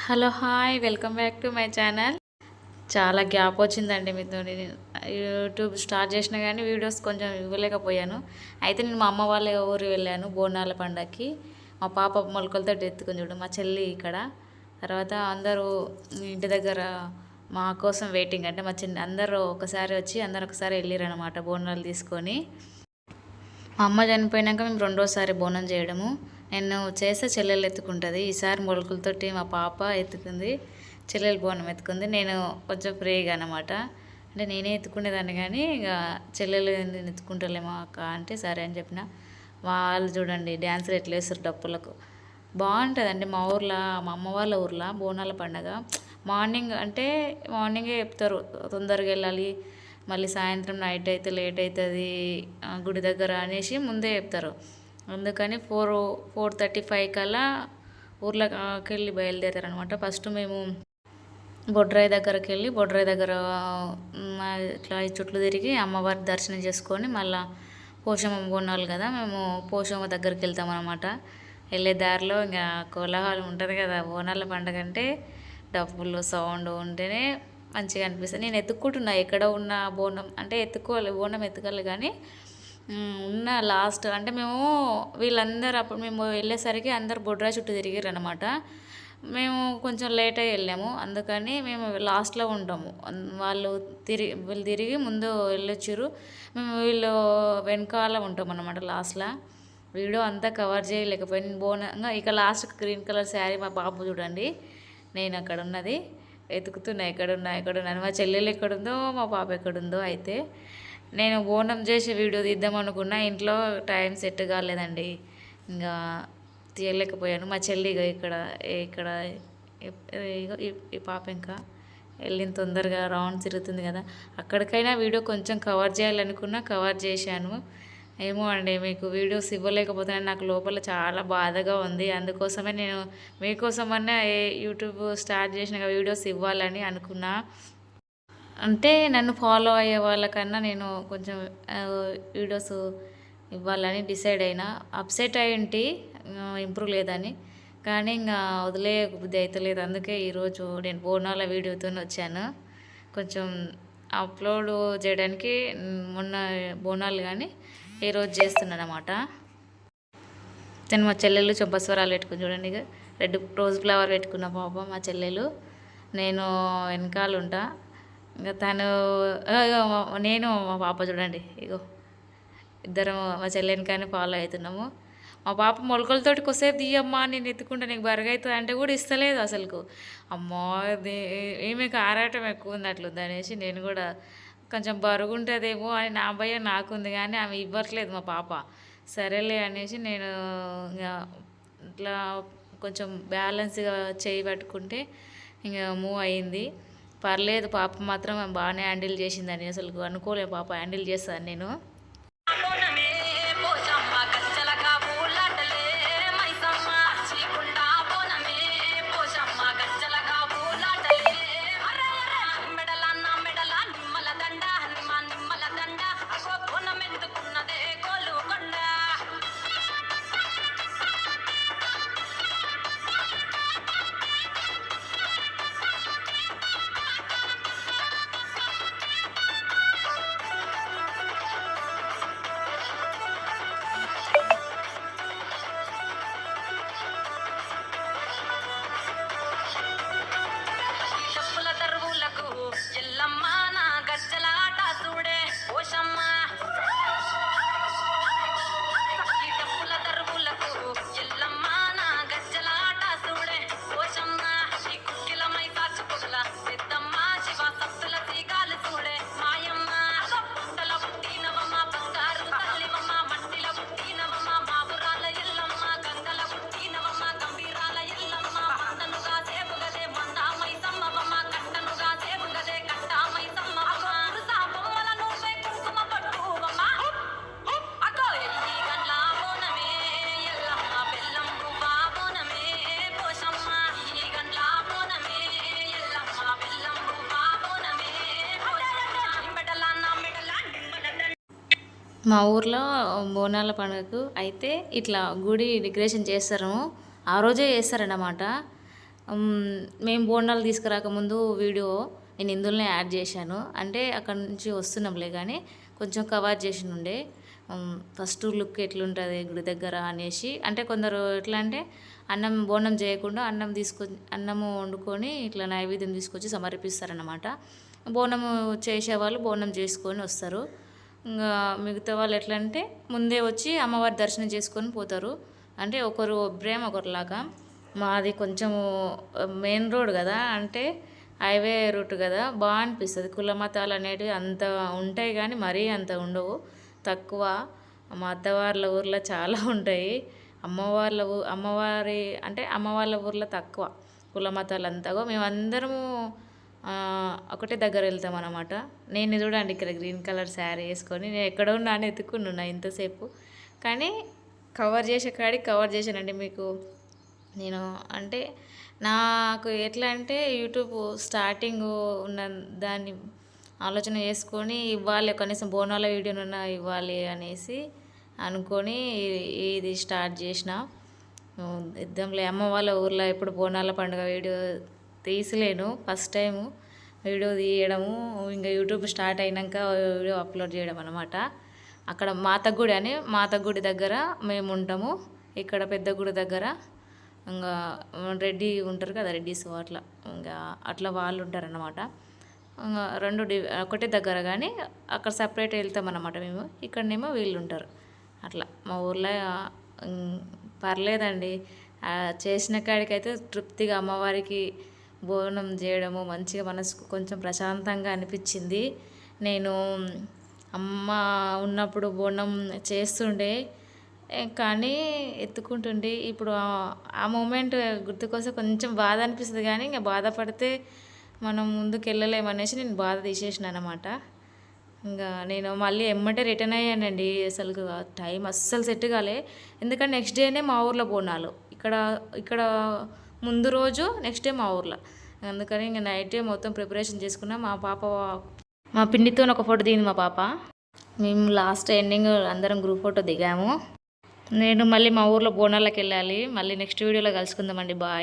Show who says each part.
Speaker 1: Hello hi welcome back to my channel. చాలా gap వచ్చిందండి మీతో. యూట్యూబ్ స్టార్ట్ చేసినా కానీ వీడియోస్ కొంచెం ఇవ్వలేకపోయాను. అయితే నేను మా అమ్మ వాళ్ళ ఊరు వెళ్ళాను బోనాల పండగకి. మా పాప మొలకలతో ఎత్తుకొని చూడు, మా చెల్లి ఇక్కడ. తర్వాత అందరూ ఇంటి దగ్గర మా కోసం వెయిటింగ్. అంటే మా చిన్న అందరూ ఒకసారి వచ్చి అందరు ఒకసారి వెళ్ళారనమాట బోనాలు తీసుకొని. మా అమ్మ చనిపోయినాక మేము రెండోసారి బోనం చేయడము. నేను చేస్తే చెల్లెలు ఎత్తుకుంటుంది. ఈసారి మొలకలతోటి మా పాప ఎత్తుకుంది, చెల్లెలు బోనం ఎత్తుకుంది. నేను కొంచెం ఫ్రీగా అనమాట. అంటే నేనే ఎత్తుకునేదాన్ని కానీ ఇక చెల్లెలు ఎత్తుకుంటలేమో అక్క అంటే సరే అని చెప్పిన. వాళ్ళు చూడండి డ్యాన్సులు ఎట్లా వేస్తారు డప్పులకు. బాగుంటుందండి మా ఊర్లో, మా అమ్మ వాళ్ళ ఊర్లో బోనాల పండగ. మార్నింగ్ అంటే మార్నింగే చెప్తారు తొందరగా వెళ్ళాలి, మళ్ళీ సాయంత్రం నైట్ అయితే లేట్ అవుతుంది గుడి దగ్గర అనేసి ముందే చెప్తారు. అందుకని 4:35 కల్లా ఊర్లోకి వెళ్ళి బయలుదేరారనమాట. ఫస్ట్ మేము బొడ్రాయి దగ్గరికి వెళ్ళి బొడ్రాయి దగ్గర ఇట్లా చుట్లు తిరిగి అమ్మవారి దర్శనం చేసుకొని మళ్ళీ పోషమ్మ బోనాలు కదా, మేము పోషమ్మ దగ్గరికి వెళ్తామన్నమాట. వెళ్ళే దారిలో ఇంకా కోలాహలం ఉంటుంది కదా, బోనాల పండుగ అంటే డబ్బులు సౌండ్ ఉంటేనే మంచిగా అనిపిస్తుంది. నేను ఎత్తుక్కుంటున్నా ఎక్కడ ఉన్న బోనం అంటే ఎత్తుకోవాలి, బోనం ఎత్తుకోవాలి కానీ ఉన్న లాస్ట్ అంటే మేము వీళ్ళందరూ అప్పుడు మేము వెళ్ళేసరికి అందరు బొడ్రాయి చుట్టూ తిరిగారు అనమాట. మేము కొంచెం లేట్ అయ్యి వెళ్ళాము, అందుకని మేము లాస్ట్లో ఉంటాము. వీళ్ళు తిరిగి ముందు వెళ్ళొచ్చారు, మేము వీళ్ళు వెనకాల ఉంటాం అన్నమాట లాస్ట్లో. వీడియో అంతా కవర్ చేయలేకపోయింది. బోనంగా ఇక లాస్ట్ గ్రీన్ కలర్ శారీ మా బాబు చూడండి, నేను అక్కడ ఉన్నది ఎతుకుతున్నా ఎక్కడున్నా మా చెల్లెలు ఎక్కడుందో మా పాప ఎక్కడుందో. అయితే నేను బోనం చేసి వీడియో తీద్దాం అనుకున్నా, ఇంట్లో టైం సెట్ కాలేదండి, ఇంకా తీయలేకపోయాను. మా చెల్లి ఇక్కడ ఇక్కడ ఈ పాప ఇంకా వెళ్ళిన తొందరగా రౌండ్ తిరుగుతుంది కదా, అక్కడికైనా వీడియో కొంచెం కవర్ చేయాలనుకున్నా కవర్ చేశాను. ఏమో అండి మీకు వీడియోస్ ఇవ్వలేకపోతే నాకు లోపల చాలా బాధగా ఉంది. అందుకోసమే నేను మీకోసమన్నా యూట్యూబ్ స్టార్ట్ చేసిన వీడియోస్ ఇవ్వాలని అనుకున్నా. అంటే నన్ను ఫాలో అయ్యే వాళ్ళకన్నా నేను కొంచెం వీడియోస్ ఇవ్వాలని డిసైడ్ అయినా. అప్సెట్ అయ్యింటి ఇంప్రూవ్ లేదని, కానీ ఇంకా వదిలే బుద్ధి అవుతలేదు. అందుకే ఈరోజు నేను బోనాల వీడియోతో వచ్చాను. కొంచెం అప్లోడ్ చేయడానికి మొన్న బోనాలు కానీ ఈరోజు చేస్తున్నాను అనమాట. నేను మా చెల్లెలు చెంపస్వరాలు పెట్టుకుని చూడండి, ఇక రెడ్ రోజ్ ఫ్లవర్ పెట్టుకున్న పాప మా చెల్లెలు, నేను వెనకాల ఉంటా. ఇంకా తను నేను మా పాప చూడండి, ఇగో ఇద్దరం మా చెల్లెని కానీ ఫాలో అవుతున్నాము. మా పాప మొలకలతోటి కొసేపు తీయమ్మా నేను ఎత్తుకుంటా నీకు బరుగు అవుతుంది అంటే కూడా ఇస్తలేదు అసలుకు. అమ్మో ఈమెకు ఆరాటం ఎక్కువ ఉన్నట్లుంది అనేసి నేను కూడా కొంచెం బరుగు ఉంటుందేమో అని నా భయం నాకుంది, కానీ ఆమె ఇవ్వట్లేదు మా పాప. సరేలే అనేసి నేను ఇట్లా కొంచెం బ్యాలెన్స్గా చేయి పట్టుకుంటే ఇంకా మూవ్ అయింది. పర్లేదు, పాప మాత్రం బాగానే హ్యాండిల్ చేసిందని, అసలు అనుకోలే పాప హ్యాండిల్ చేస్తాను నేను. మా ఊర్లో బోనాల పండుగకు అయితే ఇట్లా గుడి డెకరేషన్ చేస్తారు, ఆ రోజే చేస్తారన్నమాట. మేము బోండాలు తీసుకురాకముందు వీడియో నేను ఇందులోనే యాడ్ చేశాను. అంటే అక్కడ నుంచి వస్తున్నాంలే కానీ కొంచెం కవర్ చేసి ఉండే ఫస్ట్ లుక్ ఎట్లుంటుంది గుడి దగ్గర అనేసి. అంటే కొందరు ఎట్లా అంటే అన్నం బోనం చేయకుండా అన్నము వండుకొని ఇట్లా నైవేద్యం తీసుకొచ్చి సమర్పిస్తారన్నమాట. బోనము చేసేవాళ్ళు బోనం చేసుకొని వస్తారు. ఇంకా మిగతా వాళ్ళు ఎట్లా అంటే ముందే వచ్చి అమ్మవారి దర్శనం చేసుకొని పోతారు. అంటే ఒకరు ఒబ్రేం ఒకరిలాగా. మాది కొంచెము మెయిన్ రోడ్ కదా, అంటే హైవే రూట్ కదా, బాగా అనిపిస్తుంది. కుల మతాలు అనేటివి అంత ఉంటాయి కానీ మరీ అంత ఉండవు, తక్కువ. మా అత్తవార్ల ఊర్లో చాలా ఉంటాయి. అమ్మవారి అంటే అమ్మ వాళ్ళ ఊర్లో తక్కువ కుల మతాలు అంతగా. మేమందరము ఒకటే దగ్గర వెళ్తాం అన్నమాట. నేను చూడండి ఇక్కడ గ్రీన్ కలర్ శారీ వేసుకొని నేను ఎక్కడ ఉన్నా అని ఎత్తుకున్నా ఇంతసేపు, కానీ కవర్ చేసే కాడికి కవర్ చేశానండి మీకు నేను. అంటే నాకు ఎట్లా అంటే యూట్యూబ్ స్టార్టింగ్ ఉన్న దాన్ని ఆలోచన చేసుకొని ఇవ్వాలి, కనీసం బోనాల వీడియోనన్నా ఇవ్వాలి అనేసి అనుకొని ఇది స్టార్ట్ చేసిన. ఇద్దాంలే, అమ్మ వాళ్ళ ఊర్లో ఎప్పుడు బోనాల పండుగ వీడియో తీసలేను, ఫస్ట్ టైము వీడియో తీయడము. ఇంకా యూట్యూబ్ స్టార్ట్ అయినాక వీడియో అప్లోడ్ చేయడం అనమాట. అక్కడ మాతగుడి అని, మాతగుడి దగ్గర మేము ఉంటాము. ఇక్కడ పెద్ద గుడి దగ్గర ఇంకా రెడ్డి ఉంటారు కదా, రెడ్డిస్ అట్లా ఇంకా అట్లా వాళ్ళు ఉంటారన్నమాట. ఇంకా ఒకటే దగ్గర కానీ అక్కడ సపరేట్ వెళ్తామన్నమాట మేము. ఇక్కడనేమో వీళ్ళు ఉంటారు. అట్లా మా ఊర్లో పర్లేదండి. చేసిన కాడికైతే తృప్తిగా అమ్మవారికి బోనం చేయడము మంచిగా మనసుకు కొంచెం ప్రశాంతంగా అనిపించింది. నేను అమ్మ ఉన్నప్పుడు బోనం చేస్తుండే కానీ ఎత్తుకుంటుండే. ఇప్పుడు ఆ మూమెంట్ గుర్తుకొస్తే కొంచెం బాధ అనిపిస్తుంది, కానీ ఇంకా బాధపడితే మనం ముందుకు వెళ్ళలేమనేసి నేను బాధ తీసేసిన అనమాట. ఇంకా నేను మళ్ళీ ఎమ్మటే రిటర్న్ అయ్యానండి. అసలు టైం అస్సలు సెట్ కాలే, ఎందుకంటే నెక్స్ట్ డేనే మా ఊర్లో బోనాలు. ఇక్కడ ముందు రోజు నెక్స్ట్ డే మా ఊర్లో. అందుకని ఇంకా నైట్ డే మొత్తం ప్రిపరేషన్ చేసుకున్నా. మా పిండితో ఒక ఫోటో దిగింది మా పాప. మేము లాస్ట్ ఎండింగ్ అందరం గ్రూప్ ఫోటో దిగాము. నేను మళ్ళీ మా ఊర్లో బోనాలకు వెళ్ళాలి. మళ్ళీ నెక్స్ట్ వీడియోలో కలుసుకుందామండి. బాయ్.